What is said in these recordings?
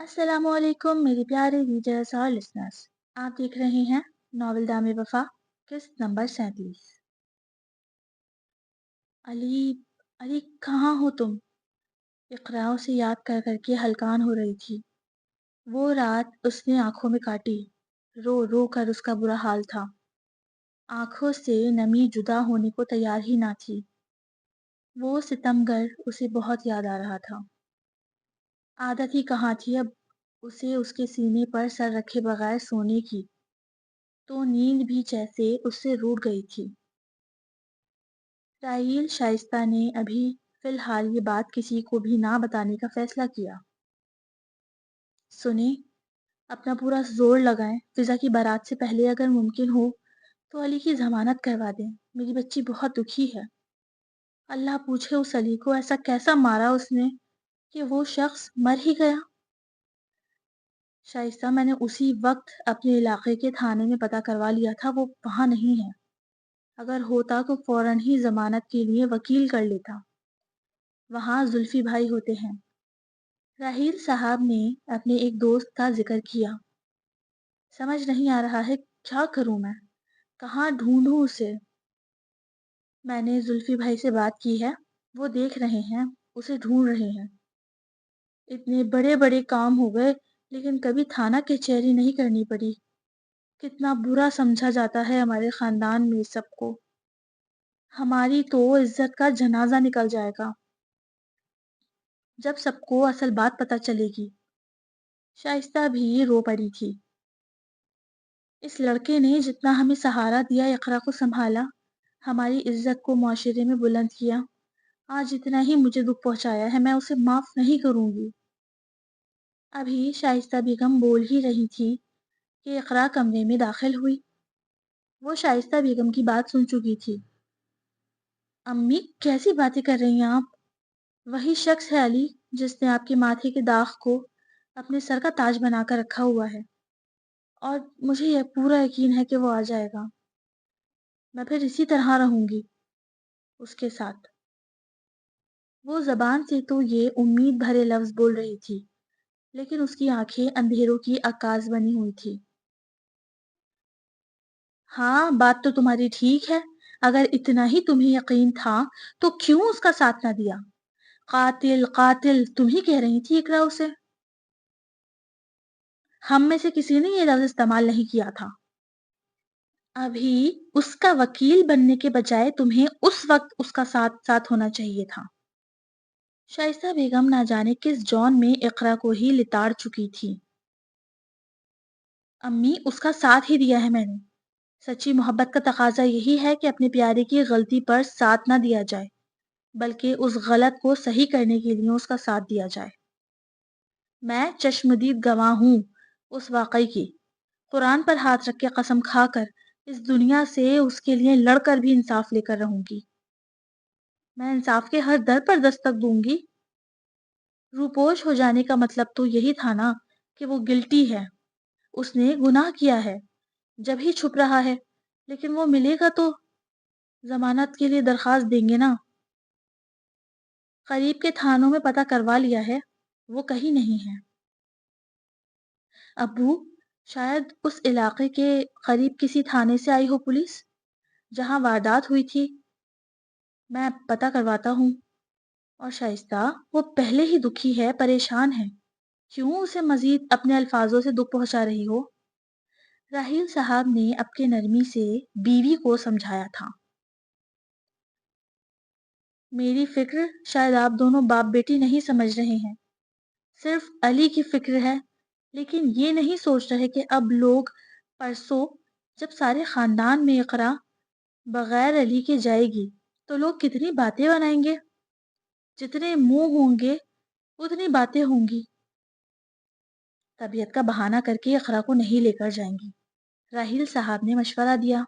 السلام علیکم میری پیارے ریڈرز اور لسنرز، آپ دیکھ رہے ہیں ناول دام وفا قسط نمبر 37۔ علی علی کہاں ہو تم؟ اقراء اسے یاد کر کر کے ہلکان ہو رہی تھی۔ وہ رات اس نے آنکھوں میں کاٹی، رو رو کر اس کا برا حال تھا۔ آنکھوں سے نمی جدا ہونے کو تیار ہی نہ تھی۔ وہ ستمگر اسے بہت یاد آ رہا تھا۔ عادت ہی کہاں تھی اب اسے اس کے سینے پر سر رکھے بغیر سونے کی، تو نیند بھی جیسے اس سے روٹھ گئی تھی۔ راحیل شائستہ نے ابھی فی الحال یہ بات کسی کو بھی نہ بتانے کا فیصلہ کیا۔ سنیں، اپنا پورا زور لگائیں، فضا کی بارات سے پہلے اگر ممکن ہو تو علی کی ضمانت کروا دیں۔ میری بچی بہت دکھی ہے۔ اللہ پوچھے اس علی کو ایسا کیسا مارا اس نے کہ وہ شخص مر ہی گیا۔ شائستہ، میں نے اسی وقت اپنے علاقے کے تھانے میں پتہ کروا لیا تھا، وہ وہاں نہیں ہے۔ اگر ہوتا تو فوراً ہی ضمانت کے لیے وکیل کر لیتا۔ وہاں زلفی بھائی ہوتے ہیں۔ راحیل صاحب نے اپنے ایک دوست کا ذکر کیا۔ سمجھ نہیں آ رہا ہے کیا کروں میں، کہاں ڈھونڈوں اسے۔ میں نے زلفی بھائی سے بات کی ہے، وہ دیکھ رہے ہیں، اسے ڈھونڈ رہے ہیں۔ اتنے بڑے بڑے کام ہو گئے لیکن کبھی تھانہ کچہری نہیں کرنی پڑی۔ کتنا برا سمجھا جاتا ہے ہمارے خاندان میں سب کو۔ ہماری تو عزت کا جنازہ نکل جائے گا جب سب کو اصل بات پتہ چلے گی۔ شائستہ بھی رو پڑی تھی۔ اس لڑکے نے جتنا ہمیں سہارا دیا، اقرا کو سنبھالا، ہماری عزت کو معاشرے میں بلند کیا، آج اتنا ہی مجھے دکھ پہنچایا ہے، میں اسے معاف نہیں کروں گی۔ ابھی شائستہ بیگم بول ہی رہی تھی کہ اقرا کمرے میں داخل ہوئی۔ وہ شائستہ بیگم کی بات سن چکی تھی۔ امی کیسی باتیں کر رہی ہیں آپ؟ وہی شخص ہے علی جس نے آپ کے ماتھے کے داغ کو اپنے سر کا تاج بنا کر رکھا ہوا ہے، اور مجھے یہ پورا یقین ہے کہ وہ آ جائے گا۔ میں پھر اسی طرح رہوں گی اس کے ساتھ۔ وہ زبان سے تو یہ امید بھرے لفظ بول رہی تھی لیکن اس کی آنکھیں اندھیروں کی عکاس بنی ہوئی تھی۔ ہاں، بات تو تمہاری ٹھیک ہے، اگر اتنا ہی تمہیں یقین تھا تو کیوں اس کا ساتھ نہ دیا؟ قاتل قاتل تم ہی کہہ رہی تھی اقرا اسے۔ ہم میں سے کسی نے یہ لفظ استعمال نہیں کیا تھا۔ ابھی اس کا وکیل بننے کے بجائے تمہیں اس وقت اس کا ساتھ ساتھ ہونا چاہیے تھا۔ شائستہ بیگم نہ جانے کس جون میں اقرا کو ہی لتاڑ چکی تھی۔ امی، اس کا ساتھ ہی دیا ہے میں نے۔ سچی محبت کا تقاضا یہی ہے کہ اپنے پیارے کی غلطی پر ساتھ نہ دیا جائے بلکہ اس غلط کو صحیح کرنے کے لیے اس کا ساتھ دیا جائے۔ میں چشمدید گواہ ہوں اس واقعے کی۔ قرآن پر ہاتھ رکھ کے قسم کھا کر اس دنیا سے اس کے لیے لڑ کر بھی انصاف لے کر رہوں گی۔ میں انصاف کے ہر در پر دستک دوں گی۔ روپوش ہو جانے کا مطلب تو یہی تھا نا کہ وہ گلٹی ہے، اس نے گناہ کیا ہے، جب ہی چھپ رہا ہے، لیکن وہ ملے گا تو ضمانت کے لیے درخواست دیں گے نا۔ قریب کے تھانوں میں پتہ کروا لیا ہے، وہ کہیں نہیں ہے۔ ابو، شاید اس علاقے کے قریب کسی تھانے سے آئی ہو پولیس جہاں واردات ہوئی تھی، میں پتہ کرواتا ہوں۔ اور شائستہ، وہ پہلے ہی دکھی ہے، پریشان ہے، کیوں اسے مزید اپنے الفاظوں سے دکھ پہنچا رہی ہو؟ راحیل صاحب نے اپنے نرمی سے بیوی کو سمجھایا تھا۔ میری فکر شاید آپ دونوں باپ بیٹی نہیں سمجھ رہے ہیں، صرف علی کی فکر ہے، لیکن یہ نہیں سوچ رہے کہ اب لوگ پرسوں جب سارے خاندان میں اقرا بغیر علی کے جائے گی تو لوگ کتنی باتیں بنائیں گے۔ جتنے منہ ہوں گے اتنی باتیں ہوں گی۔ طبیعت کا بہانہ کر کے اقرا کو نہیں لے کر جائیں گی، راحیل صاحب نے مشورہ دیا۔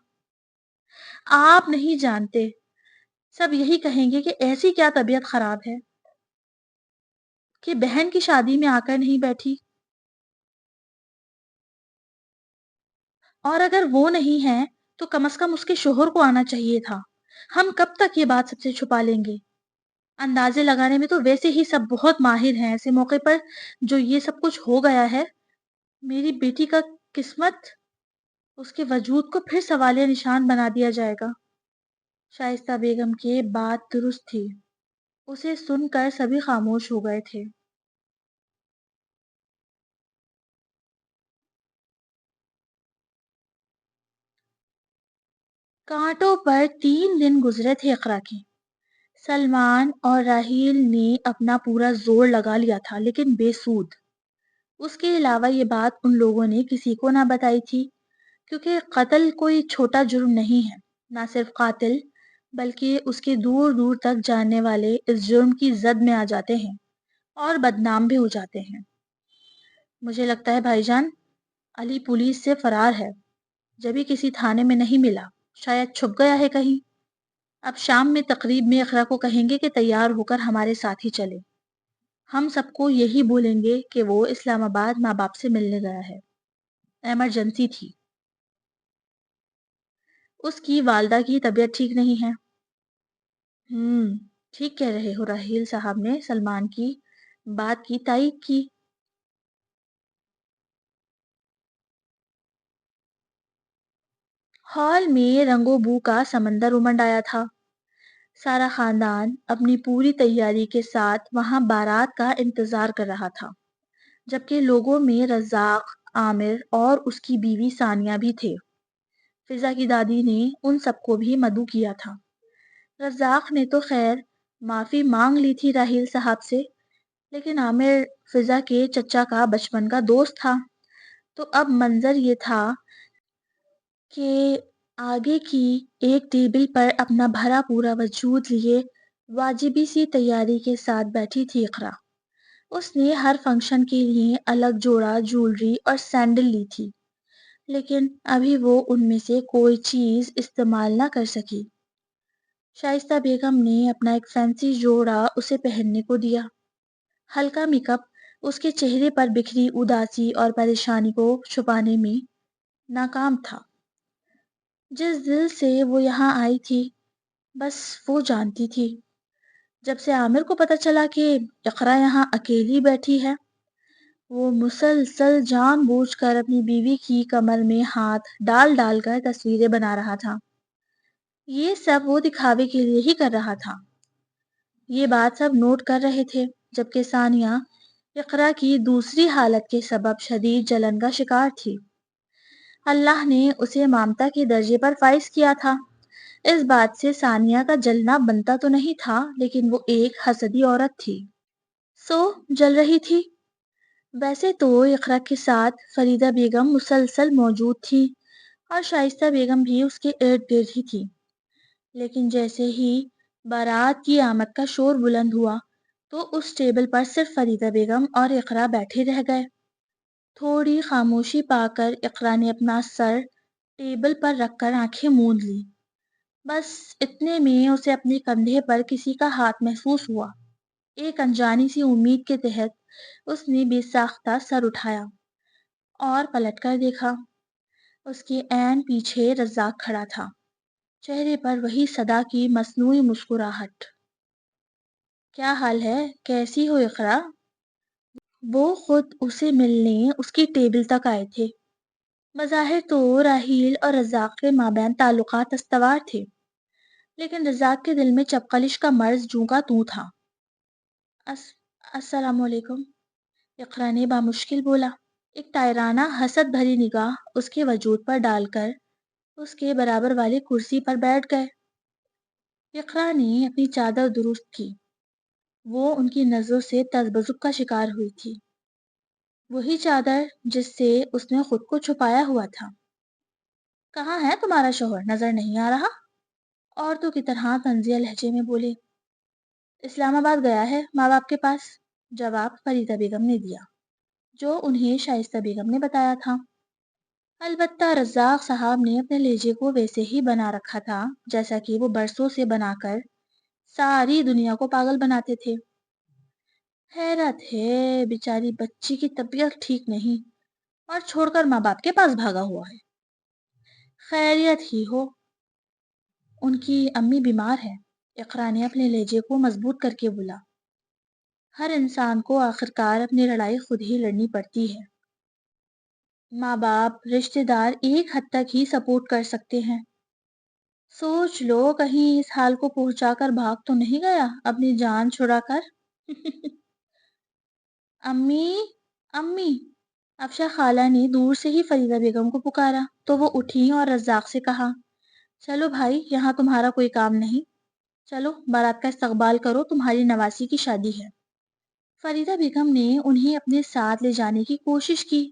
آپ نہیں جانتے، سب یہی کہیں گے کہ ایسی کیا طبیعت خراب ہے کہ بہن کی شادی میں آ کر نہیں بیٹھی، اور اگر وہ نہیں ہے تو کم از کم اس کے شوہر کو آنا چاہیے تھا۔ ہم کب تک یہ بات سب سے چھپا لیں گے؟ اندازے لگانے میں تو ویسے ہی سب بہت ماہر ہیں، ایسے موقع پر جو یہ سب کچھ ہو گیا ہے، میری بیٹی کا قسمت، اس کے وجود کو پھر سوالیہ نشان بنا دیا جائے گا۔ شائستہ بیگم کی بات درست تھی، اسے سن کر سبھی خاموش ہو گئے تھے۔ کانٹوں پر 3 دن گزرے تھے اقرا کے۔ سلمان اور راہیل نے اپنا پورا زور لگا لیا تھا لیکن بے سود۔ اس کے علاوہ یہ بات ان لوگوں نے کسی کو نہ بتائی تھی، کیونکہ قتل کوئی چھوٹا جرم نہیں ہے۔ نہ صرف قاتل بلکہ اس کے دور دور تک جاننے والے اس جرم کی زد میں آ جاتے ہیں اور بدنام بھی ہو جاتے ہیں۔ مجھے لگتا ہے بھائی جان، علی پولیس سے فرار ہے، جبھی کسی تھانے میں نہیں ملا، شاید چھپ گیا ہے کہیں۔ اب شام میں تقریب میں اقرا کو کہیں گے کہ تیار ہو کر ہمارے ساتھ ہی چلے۔ ہم سب کو یہی بولیں گے کہ وہ اسلام آباد ماں باپ سے ملنے گیا ہے، ایمرجنسی تھی، اس کی والدہ کی طبیعت ٹھیک نہیں ہے۔ ہم ٹھیک کہہ رہے ہو، راہیل صاحب نے سلمان کی بات کی تائید کی۔ ہال میں رنگ و بو کا سمندر امنڈ آیا تھا۔ سارا خاندان اپنی پوری تیاری کے ساتھ وہاں بارات کا انتظار کر رہا تھا، جبکہ لوگوں میں رزاق، عامر اور اس کی بیوی ثانیہ بھی تھے۔ فضا کی دادی نے ان سب کو بھی مدعو کیا تھا۔ رزاق نے تو خیر معافی مانگ لی تھی راہیل صاحب سے، لیکن عامر فضا کے چچا کا بچپن کا دوست تھا، تو اب منظر یہ تھا کہ آگے کی ایک ٹیبل پر اپنا بھرا پورا وجود لیے واجبی سی تیاری کے ساتھ بیٹھی تھی اقرا۔ اس نے ہر فنکشن کے لیے الگ جوڑا جولری اور سینڈل لی تھی، لیکن ابھی وہ ان میں سے کوئی چیز استعمال نہ کر سکی۔ شائستہ بیگم نے اپنا ایک فینسی جوڑا اسے پہننے کو دیا۔ ہلکا میک اپ اس کے چہرے پر بکھری اداسی اور پریشانی کو چھپانے میں ناکام تھا۔ جس دل سے وہ یہاں آئی تھی بس وہ جانتی تھی۔ جب سے عامر کو پتہ چلا کہ اقرا یہاں اکیلی بیٹھی ہے، وہ مسلسل جان بوجھ کر اپنی بیوی کی کمر میں ہاتھ ڈال ڈال کر تصویریں بنا رہا تھا۔ یہ سب وہ دکھاوے کے لیے ہی کر رہا تھا۔ یہ بات سب نوٹ کر رہے تھے، جبکہ ثانیہ اقرا کی دوسری حالت کے سبب شدید جلن کا شکار تھی۔ اللہ نے اسے مامتا کے درجے پر فائز کیا تھا، اس بات سے ثانیہ کا جلنا بنتا تو نہیں تھا، لیکن وہ ایک حسدی عورت تھی، سو جل رہی تھی۔ ویسے تو اقرا کے ساتھ فریدہ بیگم مسلسل موجود تھی اور شائستہ بیگم بھی اس کے ارد گرد ہی تھی، لیکن جیسے ہی بارات کی آمد کا شور بلند ہوا تو اس ٹیبل پر صرف فریدہ بیگم اور اقرا بیٹھے رہ گئے۔ تھوڑی خاموشی پا کر اقرا نے اپنا سر ٹیبل پر رکھ کر آنکھیں موند لی۔ بس اتنے میں اسے اپنے کندھے پر کسی کا ہاتھ محسوس ہوا۔ ایک انجانی سی امید کے تحت اس نے بے ساختہ سر اٹھایا اور پلٹ کر دیکھا۔ اس کے عین پیچھے رزاق کھڑا تھا، چہرے پر وہی صدا کی مصنوعی مسکراہٹ۔ کیا حال ہے، کیسی ہو اقرا؟ وہ خود اسے ملنے اس کی ٹیبل تک آئے تھے۔ بظاہر تو راحیل اور رزاق کے مابین تعلقات استوار تھے، لیکن رزاق کے دل میں چپقلش کا مرض جوں کا توں تھا۔ اس السلام علیکم، اقرا نے بامشکل بولا۔ ایک تائرانہ حسد بھری نگاہ اس کے وجود پر ڈال کر اس کے برابر والی کرسی پر بیٹھ گئے۔ اقرا نے اپنی چادر درست کی، وہ ان کی نظروں سے تذبذب کا شکار ہوئی تھی، وہی چادر جس سے اس نے خود کو چھپایا ہوا تھا۔ کہاں ہے تمہارا شوہر، نظر نہیں آ رہا؟ عورتوں کی طرح طنزیہ لہجے میں بولے۔ اسلام آباد گیا ہے ماں باپ کے پاس، جواب فریدہ بیگم نے دیا، جو انہیں شائستہ بیگم نے بتایا تھا۔ البتہ رزاق صاحب نے اپنے لہجے کو ویسے ہی بنا رکھا تھا جیسا کہ وہ برسوں سے بنا کر ساری دنیا کو پاگل بناتے تھے۔ حیرت ہے، بیچاری بچی کی طبیعت ٹھیک نہیں اور چھوڑ کر ماں باپ کے پاس بھاگا ہوا ہے۔ خیریت ہی ہو، ان کی امی بیمار ہے، اقرا نے اپنے لہجے کو مضبوط کر کے بولا، ہر انسان کو آخرکار اپنی لڑائی خود ہی لڑنی پڑتی ہے۔ ماں باپ رشتہ دار ایک حد تک ہی سپورٹ کر سکتے ہیں۔ سوچ لو کہیں اس حال کو پہنچا کر بھاگ تو نہیں گیا اپنی جان چھڑا کر۔ امی، امی! افشا خالہ نے دور سے ہی فریدہ بیگم کو پکارا تو وہ اٹھی اور رزاق سے کہا، چلو بھائی، یہاں تمہارا کوئی کام نہیں، چلو بارات کا استقبال کرو، تمہاری نواسی کی شادی ہے۔ فریدہ بیگم نے انہیں اپنے ساتھ لے جانے کی کوشش کی۔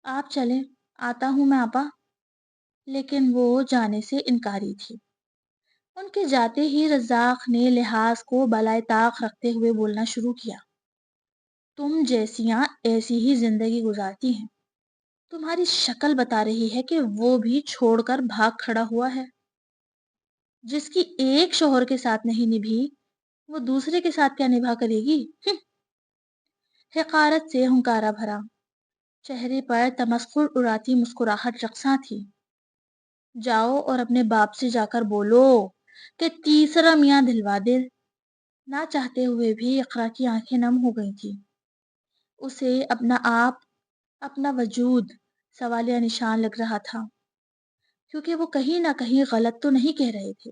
آپ چلیں، آتا ہوں میں آپا، لیکن وہ جانے سے انکاری تھی۔ ان کے جاتے ہی رزاق نے لحاظ کو بالائے طاق رکھتے ہوئے بولنا شروع کیا، تم جیسیاں ایسی ہی زندگی گزارتی ہیں، تمہاری شکل بتا رہی ہے کہ وہ بھی چھوڑ کر بھاگ کھڑا ہوا ہے۔ جس کی ایک شوہر کے ساتھ نہیں نبھی، وہ دوسرے کے ساتھ کیا نبھا کرے گی؟ حقارت سے ہنکارا بھرا، چہرے پر تمسخر اڑاتی مسکراہٹ رقصاں تھی۔ جاؤ اور اپنے باپ سے جا کر بولو کہ تیسرا میاں دلوا دے۔ نہ چاہتے ہوئے بھی اقرا کی آنکھیں نم ہو گئی تھی۔ اسے اپنا آپ، اپنا وجود سوالیہ نشان لگ رہا تھا، کیونکہ وہ کہیں نہ کہیں غلط تو نہیں کہہ رہے تھے۔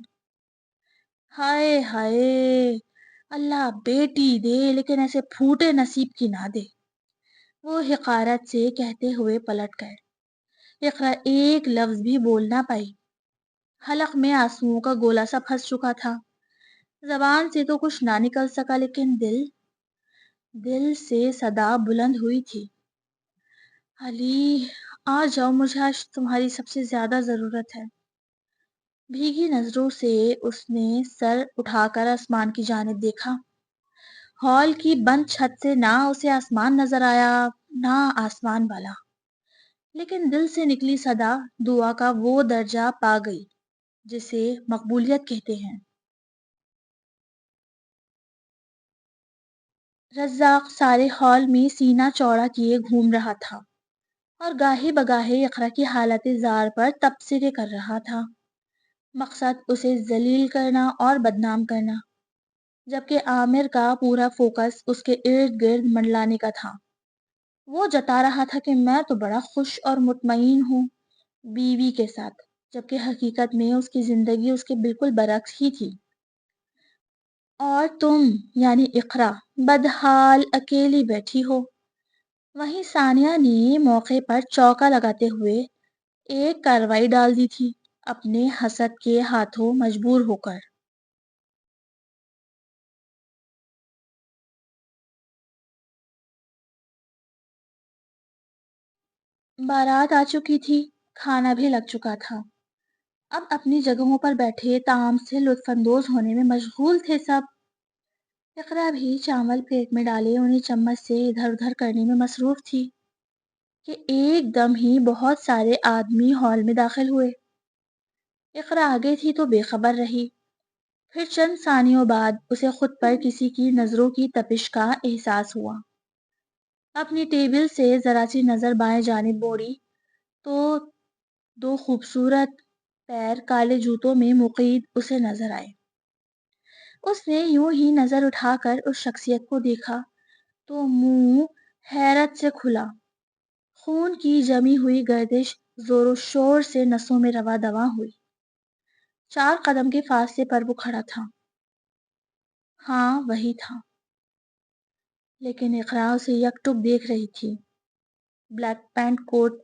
ہائے ہائے، اللہ بیٹی دے لیکن ایسے پھوٹے نصیب کی نہ دے، وہ حقارت سے کہتے ہوئے پلٹ گئے۔ اقرا ایک لفظ بھی بول نہ پائی، حلق میں آنسوؤں کا گولا سا پھنس چکا تھا۔ زبان سے تو کچھ نہ نکل سکا، لیکن دل سے صدا بلند ہوئی تھی، علی آ جاؤ، مجھے آج تمہاری سب سے زیادہ ضرورت ہے۔ بھیگی نظروں سے اس نے سر اٹھا کر آسمان کی جانب دیکھا۔ ہال کی بند چھت سے نہ اسے آسمان نظر آیا نہ آسمان والا، لیکن دل سے نکلی صدا دعا کا وہ درجہ پا گئی جسے مقبولیت کہتے ہیں۔ رزاق سارے ہال میں سینہ چوڑا کیے گھوم رہا تھا اور گاہے بگاہے اقرا کی حالت زار پر تبصرے کر رہا تھا، مقصد اسے ذلیل کرنا اور بدنام کرنا، جبکہ عامر کا پورا فوکس اس کے ارد گرد منڈلانے کا تھا۔ وہ جتا رہا تھا کہ میں تو بڑا خوش اور مطمئن ہوں بیوی کے ساتھ، جبکہ حقیقت میں اس کی زندگی اس کے بالکل برعکس ہی تھی۔ اور تم یعنی اقرا بدحال اکیلی بیٹھی ہو۔ وہیں ثانیہ نے موقع پر چوکا لگاتے ہوئے ایک کارروائی ڈال دی تھی، اپنے حسد کے ہاتھوں مجبور ہو کر۔ بارات آ چکی تھی، کھانا بھی لگ چکا تھا، اب اپنی جگہوں پر بیٹھے طعام سے لطف اندوز ہونے میں مشغول تھے سب۔ اقرا بھی چاول پلیٹ میں ڈالے انہیں چمچ سے ادھر ادھر کرنے میں مصروف تھی کہ ایک دم ہی بہت سارے آدمی ہال میں داخل ہوئے۔ اقرا آگے تھی تو بے خبر رہی، پھر چند ثانیوں بعد اسے خود پر کسی کی نظروں کی تپش کا احساس ہوا۔ اپنی ٹیبل سے ذرا سی نظر بائیں جانب موڑی تو دو خوبصورت پیر کالے جوتوں میں مقید اسے نظر آئے۔ اس نے یوں ہی نظر اٹھا کر اس شخصیت کو دیکھا تو منہ حیرت سے کھلا، خون کی جمی ہوئی گردش زور و شور سے نسوں میں رواں دواں ہوئی۔ 4 قدم کے فاصلے پر وہ کھڑا تھا۔ ہاں وہی تھا، لیکن اقرا اسے یکٹک دیکھ رہی تھی۔ بلیک پینٹ کوٹ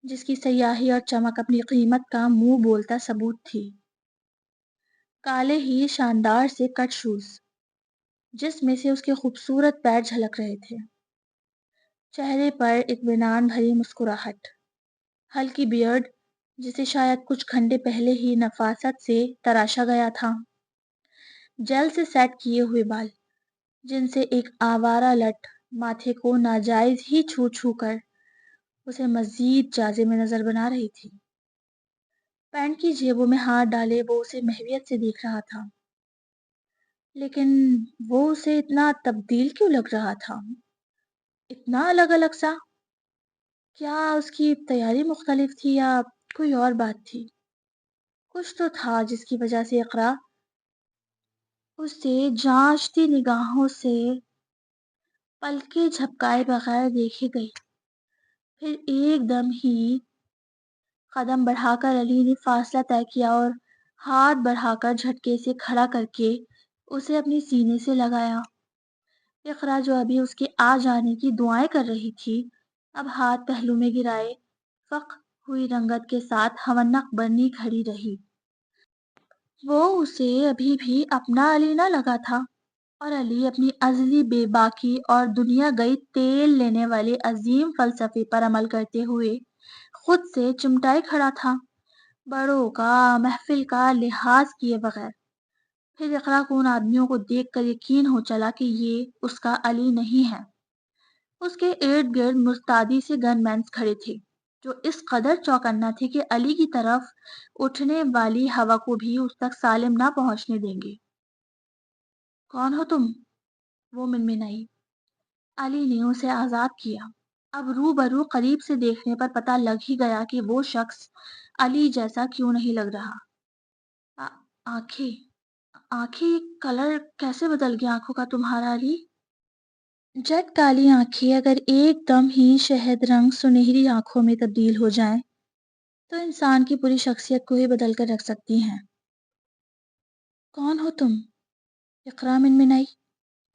جس کی سیاہی اور چمک اپنی قیمت کا منہ بولتا ثبوت تھی، کالے ہی شاندار سے کٹ شوز جس میں سے اس کے خوبصورت پیر جھلک رہے تھے، چہرے پر اطمینان بھری مسکراہٹ، ہلکی بیئرڈ جسے شاید کچھ گھنٹے پہلے ہی نفاست سے تراشا گیا تھا، جیل سے سیٹ کیے ہوئے بال جن سے ایک آوارہ لٹ ماتھے کو ناجائز ہی چھو چھو کر اسے مزید جازے میں نظر بنا رہی تھی۔ پینٹ کی جیبوں میں ہاتھ ڈالے وہ اسے محویت سے دیکھ رہا تھا، لیکن وہ اسے اتنا تبدیل کیوں لگ رہا تھا، اتنا الگ الگ سا؟ کیا اس کی تیاری مختلف تھی یا کوئی اور بات تھی؟ کچھ تو تھا جس کی وجہ سے اقرا اسے جانچتی نگاہوں سے پلکیں جھپکائے بغیر دیکھے گئی۔ پھر ایک دم ہی قدم بڑھا کر علی نے فاصلہ طے کیا اور ہاتھ بڑھا کر جھٹکے سے کھڑا کر کے اسے اپنے سینے سے لگایا۔ اقرا جو ابھی اس کے آ جانے کی دعائیں کر رہی تھی، اب ہاتھ پہلو میں گرائے فق ہوئی رنگت کے ساتھ ہونق بنی کھڑی رہی۔ وہ اسے ابھی بھی اپنا علی نہ لگا تھا، اور علی اپنی ازلی بے باکی اور دنیا گئی تیل لینے والے عظیم فلسفے پر عمل کرتے ہوئے خود سے چمٹائے کھڑا تھا، بڑوں کا محفل کا لحاظ کیے بغیر۔ پھر اقرا کو ان آدمیوں کو دیکھ کر یقین ہو چلا کہ یہ اس کا علی نہیں ہے۔ اس کے ارد گرد مستعدی سے گن مینز کھڑے تھے، جو اس قدر چوکنا تھے کہ علی کی طرف اٹھنے والی ہوا کو بھی اس تک سالم نہ پہنچنے دیں گے۔ کون ہو تم؟ وہ منمنائی۔ علی نے اسے آزاد کیا۔ اب روبرو قریب سے دیکھنے پر پتہ لگ ہی گیا کہ وہ شخص علی جیسا کیوں نہیں لگ رہا۔ آنکھیں آنکھیں کلر کیسے بدل گیا آنکھوں کا تمہارا علی؟ جٹ کالی آنکھیں اگر ایک دم ہی شہد رنگ سنہری آنکھوں میں تبدیل ہو جائیں تو انسان کی پوری شخصیت کو ہی بدل کر رکھ سکتی ہیں۔ کون ہو تم؟ اقرا منمنائی۔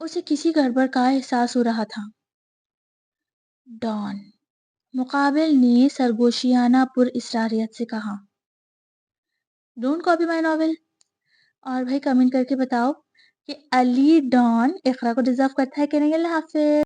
اسے کسی گڑبڑ کا احساس ہو رہا تھا۔ ڈان، مقابل نے سرگوشیانہ پر اسراریت سے کہا۔ Don't copy my novel. اور بھائی کمنٹ کر کے بتاؤ کہ علی ڈان اقرا کو ڈیزرو کرتا ہے کہ نہیں۔ اللہ حافظ۔